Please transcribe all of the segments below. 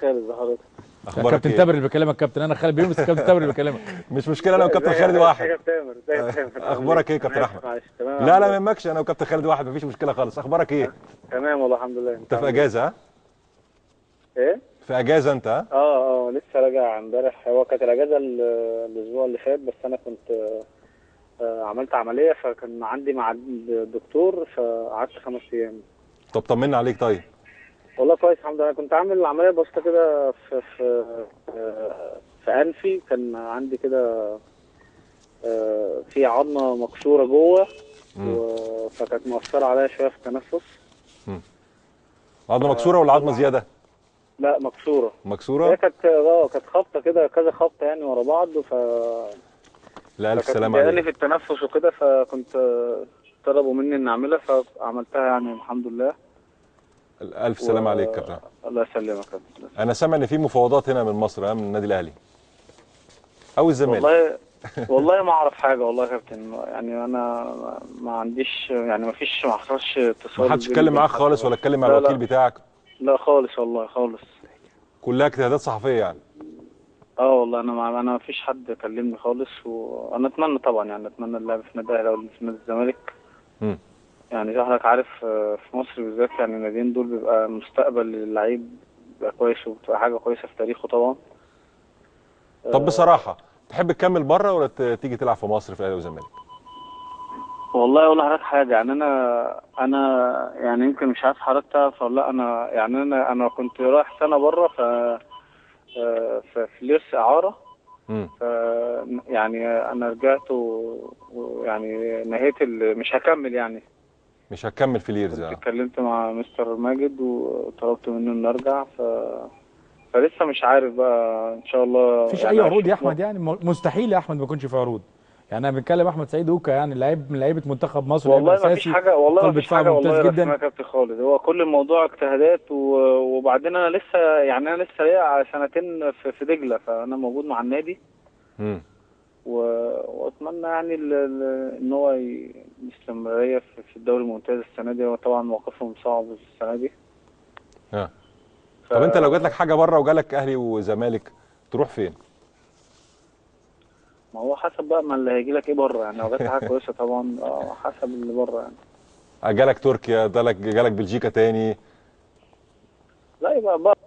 خالد حضرتك. اخبارك كابتن ايه؟ تامر اللي بكلمك كابتن، انا خالد بيومس، كابتن تامر اللي بكلمك. مش مشكله، انا وكابتن خالد واحد. ازيك يا تامر؟ ازيك يا تامر؟ اخبارك ايه يا كابتن احمد؟ تمام. لا لا ما يهمكش، انا وكابتن خالد واحد، مفيش مشكله خالص. اخبارك ايه؟ تمام والله الحمد لله. انت في اجازه ها؟ ايه؟ في اجازه انت ها؟ لسه راجع امبارح. هو كانت الاجازه الاسبوع اللي فات، بس انا كنت عملت عمليه، فكان عندي مع الدكتور، فقعدت 5 ايام. طب طمنا عليك. طيب والله كويس الحمد لله. كنت عامل عمليه بسيطه كده في انفي. كان عندي كده في عظمه مكسوره جوه، فكانت مؤثره عليا شويه في التنفس. عظمه مكسوره ولا عظمه زياده؟ لا مكسوره. مكسوره. هي كانت خبطه كده، كذا خبطه يعني ورا بعض. لا الف فكانت سلامه مضايقاني عليك. في التنفس وكده، فكنت طلبوا مني ان اعملها، فعملتها يعني الحمد لله. الف سلامه عليك يا كابتن. الله يسلمك. انا سامع ان في مفاوضات هنا من مصر، ها، من النادي الاهلي او الزمالك. والله ما اعرف حاجه والله يا كابتن. يعني انا ما عنديش، يعني ما حصلش اتصال. ما حدش اتكلم معاك خالص ولا اتكلم مع لا الوكيل بتاعك؟ لا خالص والله خالص. كلها اجتهادات صحفيه يعني؟ والله انا ما فيش حد كلمني خالص. وانا اتمنى طبعا، يعني اتمنى اللعب في النادي الاهلي او في نادي الزمالك. يعني زي حضرتك عارف في مصر بالذات، يعني الناديين دول بيبقى مستقبل للعيب بيبقى كويس، وبتبقى حاجه كويسه في تاريخه طبعا. طب بصراحه تحب تكمل بره ولا تيجي تلعب في مصر في الاهلي والزمالك؟ والله اقول لحضرتك حاجه. يعني انا يعني يمكن مش عارف حضرتك تعرف ولا لا. انا كنت رايح سنه بره في ليرس اعاره. ف يعني انا رجعت ويعني نهيت مش هكمل يعني. مش هكمل في ليرز. اتكلمت مع مستر ماجد وطلبت منه ان ارجع. فلسه مش عارف بقى ان شاء الله. مفيش يعني اي عروض يا احمد؟ يعني مستحيل يا احمد ما يكونش في عروض. يعني انا بنتكلم احمد سعيد اوكا، يعني لعيب من لعيبه منتخب مصر، لعيب والله ما فيش اساسي، حاجه، والله ما قلب فيش دفاع حاجه ممتاز والله جدا. رسميه يا كابتن خالد. هو كل الموضوع اجتهادات وبعدين انا لسه، يعني انا لسه ليا سنتين في دجله، فانا موجود مع النادي. واتمنى يعني ان هو الاستمراريه في الدوري الممتاز السنه دي. وطبعا موقفهم صعب السنه دي. طب انت لو جات لك حاجه بره وجالك اهلي وزمالك تروح فين؟ ما هو حسب بقى ما اللي هيجي لك ايه بره. يعني لو جات لك حاجه كويسه طبعا حسب اللي بره يعني. جالك تركيا، جالك بلجيكا تاني؟ لا يبقى بقى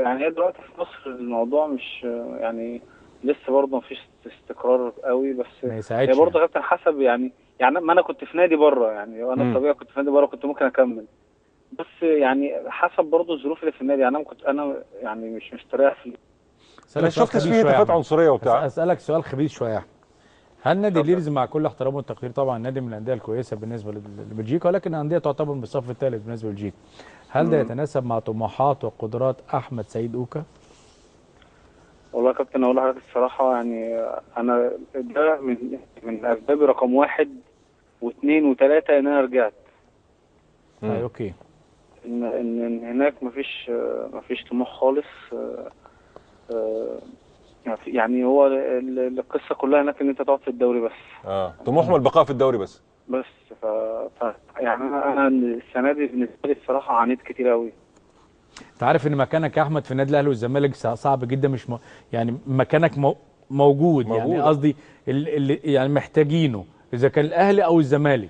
يعني هي دلوقتي في مصر الموضوع مش يعني لسه برضه مفيش استقرار قوي. بس هي برضه كابتن حسب يعني ما انا كنت في نادي بره. يعني انا الطبيعي كنت في نادي بره، كنت ممكن اكمل. بس يعني حسب برضه الظروف اللي في النادي. يعني انا يعني مش مستريح في. انا شفتش فيه هتافات عنصريه وبتاع. اسالك سؤال خبيث شويه يا احمد. هل نادي ليرز، مع كل احترامه والتقدير طبعا، نادي من الانديه الكويسه بالنسبه لبلجيكا، ولكن انديه تعتبر بالصف الثالث بالنسبه لبلجيكا، هل ده يتناسب مع طموحات وقدرات احمد سعيد اوكا؟ والله يا كابتن اقول لحضرتك الصراحه، يعني انا ده من اسباب رقم 1 و2 و3 ان انا رجعت. اوكي. ان هناك مفيش طموح خالص. يعني هو القصه كلها هناك ان انت تقعد في الدوري بس. طموحهم البقاء في الدوري بس. يعني انا السنه دي بالنسبه لي الصراحه عانيت كتير قوي. انت عارف ان مكانك يا احمد في النادي الاهلي والزمالك صعب جدا. مش يعني مكانك موجود. يعني قصدي اللي يعني محتاجينه اذا كان الاهلي او الزمالك.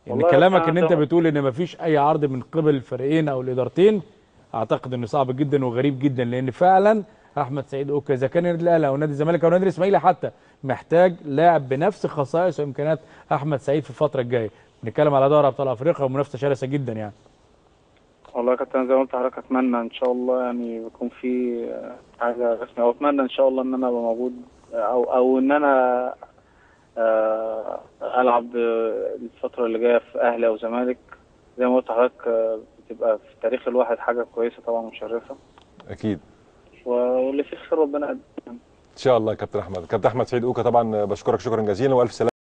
يعني كلامك ان انت بتقول ان مفيش اي عرض من قبل الفريقين او الادارتين، اعتقد انه صعب جدا وغريب جدا. لان فعلا احمد سعيد اوكا اذا كان النادي الاهلي او نادي الزمالك او نادي الاسماعيلي حتى محتاج لاعب بنفس خصائص وامكانيات احمد سعيد في الفتره الجايه. بنتكلم على دوري ابطال افريقيا ومنافسه شرسه جدا يعني. والله يا كابتن زي ما قلت لحضرتك، اتمنى ان شاء الله يعني يكون في حاجه رسميه، او اتمنى ان شاء الله ان انا ابقى موجود او ان انا العب الفتره اللي جايه في اهلي او زمالك. زي ما قلت لحضرتك بتبقى في تاريخ الواحد حاجه كويسه طبعا مشرفه. اكيد. واللي فيه خير ربنا يقدم ان شاء الله يا كابتن احمد. كابتن احمد سعيد اوكا طبعا بشكرك شكرا جزيلا والف سلامه.